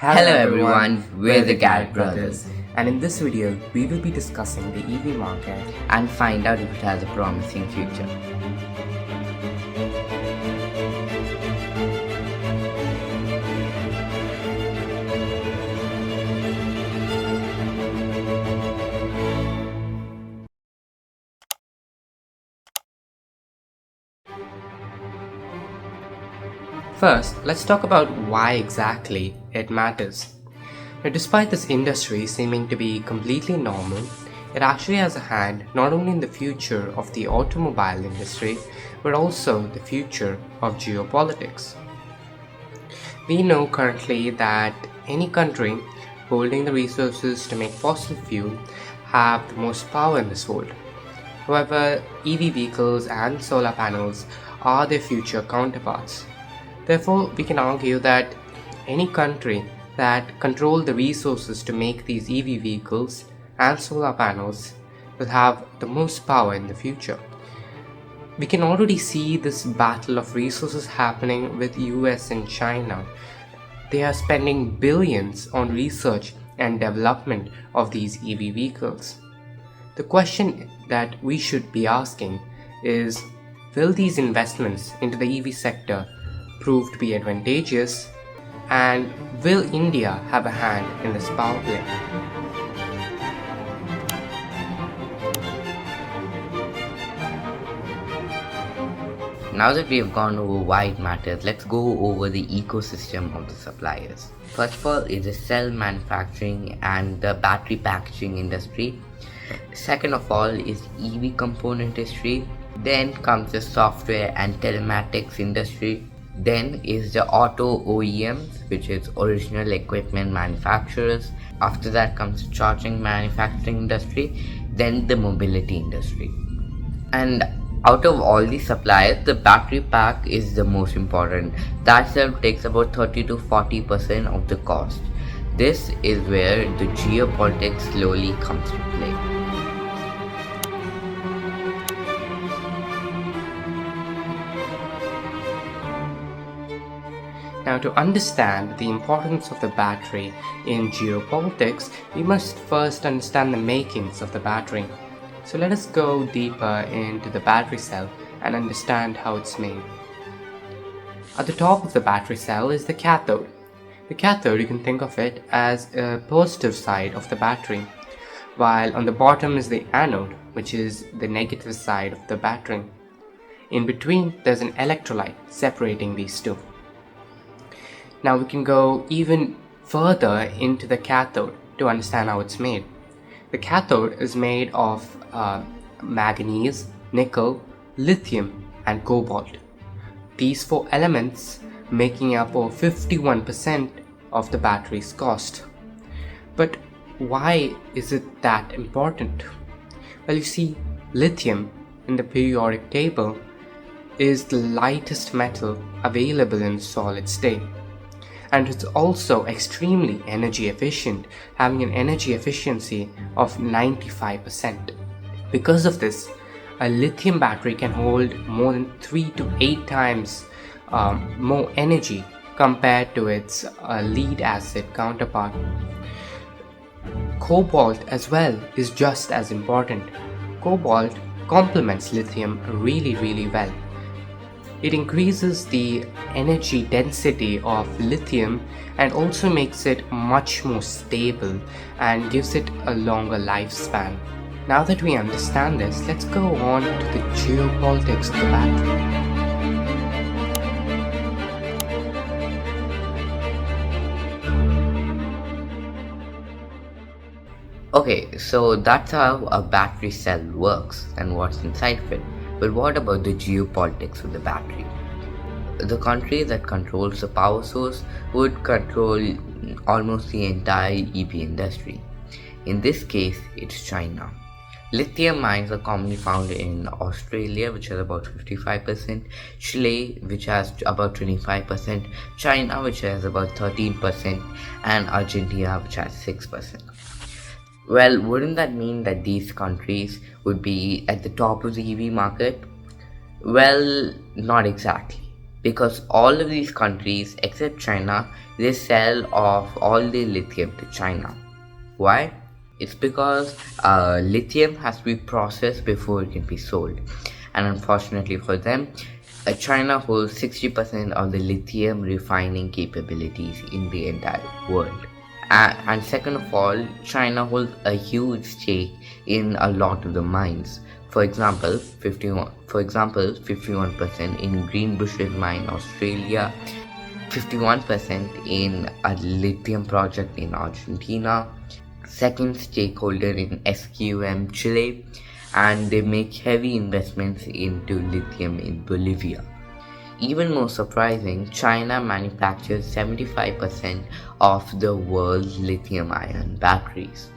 Hello everyone, we're the Garrett brothers and in this video we will be discussing the EV market and find out if it has a promising future. First, let's talk about why exactly it matters. Now, despite this industry seeming to be completely normal, it actually has a hand not only in the future of the automobile industry, but also the future of geopolitics. We know currently that any country holding the resources to make fossil fuel have the most power in this world. However, EV vehicles and solar panels are their future counterparts. Therefore, we can argue that any country that control the resources to make these EV vehicles and solar panels will have the most power in the future. We can already see this battle of resources happening with US and China. They are spending billions on research and development of these EV vehicles. The question that we should be asking is, will these investments into the EV sector prove to be advantageous, and will India have a hand in this power play? Now that we have gone over why it matters, let's go over the ecosystem of the suppliers. First of all is the cell manufacturing and the battery packaging industry. Second of all is EV component industry. Then comes the software and telematics industry. Then is the auto OEMs, which is original equipment manufacturers. After that comes the charging manufacturing industry. Then the mobility industry. And out of all these suppliers, the battery pack is the most important. That itself takes about 30 to 40% of the cost. This is where the geopolitics slowly comes to play. Now, to understand the importance of the battery in geopolitics, we must first understand the makings of the battery. So let us go deeper into the battery cell and understand how it's made. At the top of the battery cell is the cathode. The cathode, you can think of it as a positive side of the battery, while on the bottom is the anode, which is the negative side of the battery. In between, there's an electrolyte separating these two. Now we can go even further into the cathode to understand how it's made. The cathode is made of manganese, nickel, lithium and cobalt. These four elements making up over 51% of the battery's cost. But why is it that important? Well, you see, lithium in the periodic table is the lightest metal available in solid state. And it's also extremely energy efficient, having an energy efficiency of 95%. Because of this, a lithium battery can hold more than 3 to 8 times more energy compared to its lead acid counterpart. Cobalt as well is just as important. Cobalt complements lithium really well. It increases the energy density of lithium and also makes it much more stable and gives it a longer lifespan. Now that we understand this, let's go on to the geopolitics of the battery. Okay, so that's how a battery cell works and what's inside of it. But what about the geopolitics of the battery? The country that controls the power source would control almost the entire EV industry. In this case, it's China. Lithium mines are commonly found in Australia, which has about 55%, Chile, which has about 25%, China, which has about 13%, and Argentina, which has 6%. Well, wouldn't that mean that these countries would be at the top of the EV market? Well, not exactly. because all of these countries except China, they sell off all their lithium to China. Why? It's because lithium has to be processed before it can be sold, and unfortunately for them, China holds 60% of the lithium refining capabilities in the entire world. And second of all, China holds a huge stake in a lot of the mines. For example, 51% in Greenbushes mine, Australia, 51% in a lithium project in Argentina, second stakeholder in SQM Chile, and they make heavy investments into lithium in Bolivia. Even more surprising, China manufactures 75% of the world's lithium-ion batteries.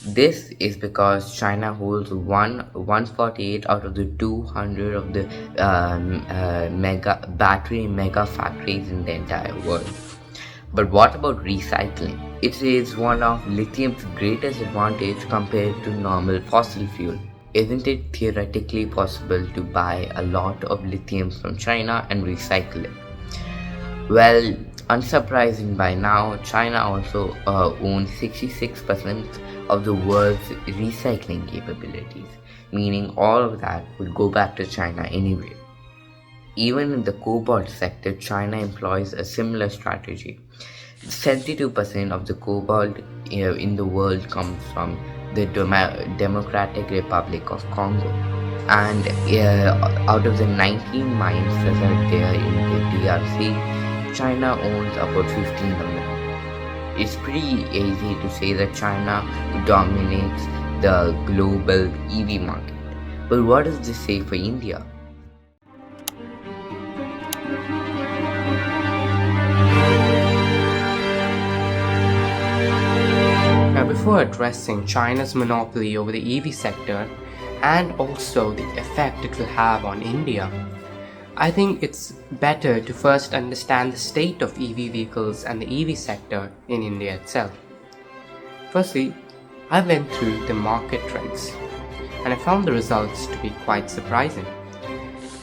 This is because China holds 148 out of the 200 of the battery mega factories in the entire world. But what about recycling? It is one of lithium's greatest advantage compared to normal fossil fuel. Isn't it theoretically possible to buy a lot of lithium from China and recycle it? Well, unsurprising by now, China also owns 66% of the world's recycling capabilities, meaning all of that would go back to China anyway. Even in the cobalt sector, China employs a similar strategy. 72% of the cobalt in the world comes from the Democratic Republic of Congo, and out of the 19 mines that are there in the DRC, China owns about 15 of them. It's pretty easy to say that China dominates the global EV market. But what does this say for India? Now, before addressing China's monopoly over the EV sector and also the effect it will have on India, I think it's better to first understand the state of EV vehicles and the EV sector in India itself. Firstly, I went through the market trends and I found the results to be quite surprising.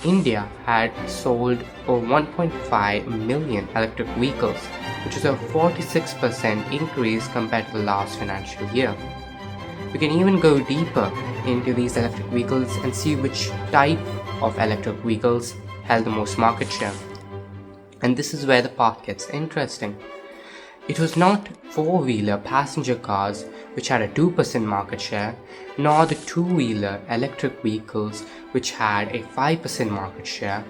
India had sold over 1.5 million electric vehicles, which is a 46% increase compared to the last financial year. We can even go deeper into these electric vehicles and see which type of electric vehicles held the most market share. And this is where the part gets interesting. It was not four-wheeler passenger cars which had a 2% market share, nor the two-wheeler electric vehicles which had a 5% market share,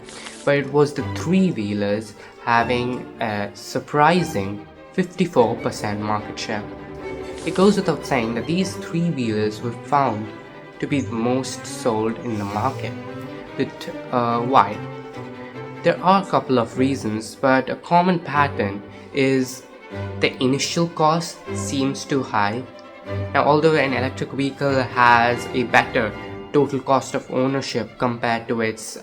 but it was the three-wheelers having a surprising 54% market share. It goes without saying that these three-wheelers were found to be the most sold in the market. But why? There are a couple of reasons, but a common pattern is the initial cost seems too high. Now, although an electric vehicle has a better total cost of ownership compared to its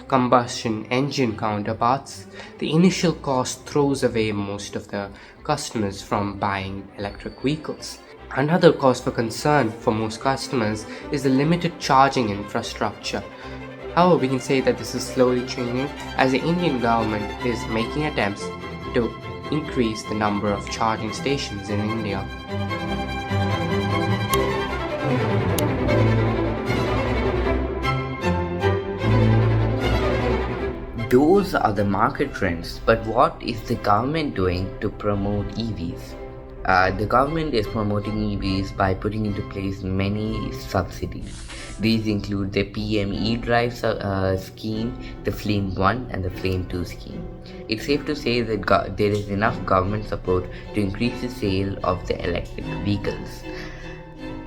combustion engine counterparts, the initial cost throws away most of the customers from buying electric vehicles. Another cause for concern for most customers is the limited charging infrastructure. However, we can say that this is slowly changing as the Indian government is making attempts to increase the number of charging stations in India. Those are the market trends, but what is the government doing to promote EVs? The government is promoting EVs by putting into place many subsidies. These include the PM E-Drive scheme, the Flame 1 and the Flame 2 scheme. It's safe to say that there is enough government support to increase the sale of the electric vehicles.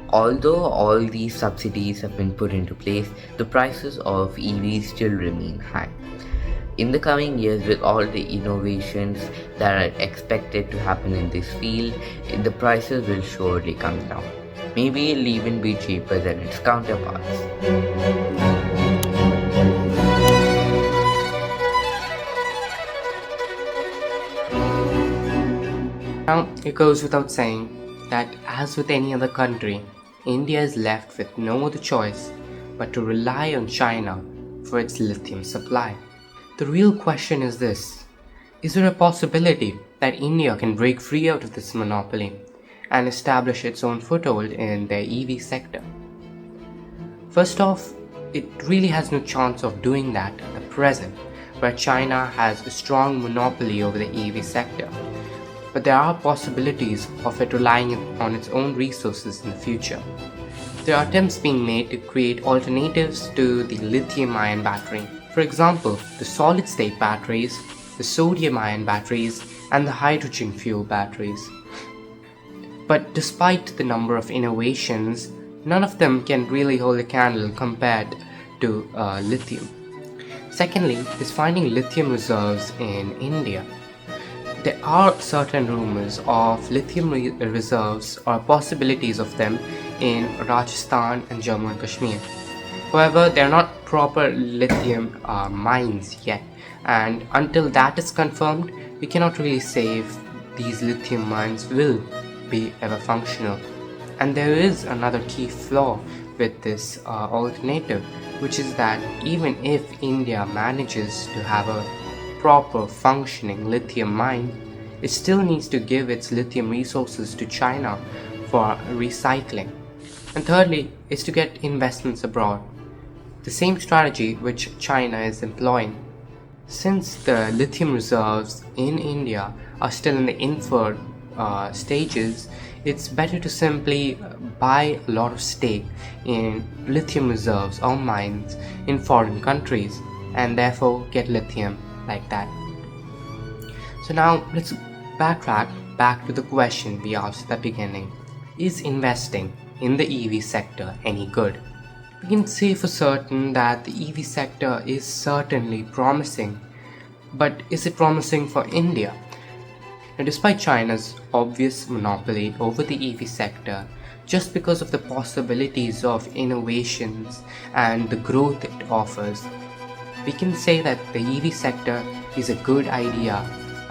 Although all these subsidies have been put into place, the prices of EVs still remain high. In the coming years, with all the innovations that are expected to happen in this field, the prices will surely come down. Maybe it'll even be cheaper than its counterparts. Now, it goes without saying that, as with any other country, India is left with no other choice but to rely on China for its lithium supply. The real question is this: is there a possibility that India can break free out of this monopoly and establish its own foothold in the EV sector? First off, it really has no chance of doing that at the present, where China has a strong monopoly over the EV sector. But there are possibilities of it relying on its own resources in the future. There are attempts being made to create alternatives to the lithium-ion battery. For example, the solid-state batteries, the sodium-ion batteries, and the hydrogen fuel batteries. But despite the number of innovations, none of them can really hold a candle compared to lithium. Secondly, is finding lithium reserves in India. There are certain rumors of lithium reserves or possibilities of them in Rajasthan and Jammu and Kashmir. However, they are not proper lithium mines yet, and until that is confirmed, we cannot really say if these lithium mines will be ever functional. And there is another key flaw with this alternative, which is that even if India manages to have a proper functioning lithium mine, it still needs to give its lithium resources to China for recycling. And thirdly is to get investments abroad. The same strategy which China is employing. Since the lithium reserves in India are still in the inferred stages, it's better to simply buy a lot of stake in lithium reserves or mines in foreign countries and therefore get lithium like that. So now let's backtrack back to the question we asked at the beginning. Is investing in the EV sector any good? We can say for certain that the EV sector is certainly promising, but is it promising for India? Now, despite China's obvious monopoly over the EV sector, just because of the possibilities of innovations and the growth it offers, we can say that the EV sector is a good idea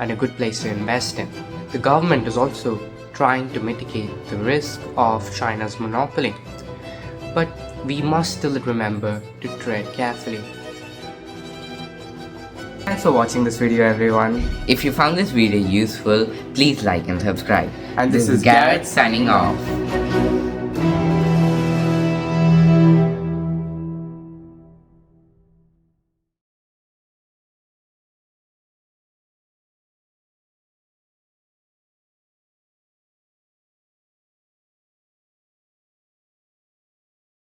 and a good place to invest in. The government is also trying to mitigate the risk of China's monopoly, but we must still remember to tread carefully. Thanks for watching this video, everyone. If you found this video useful, please like and subscribe. And this is Garrett signing off.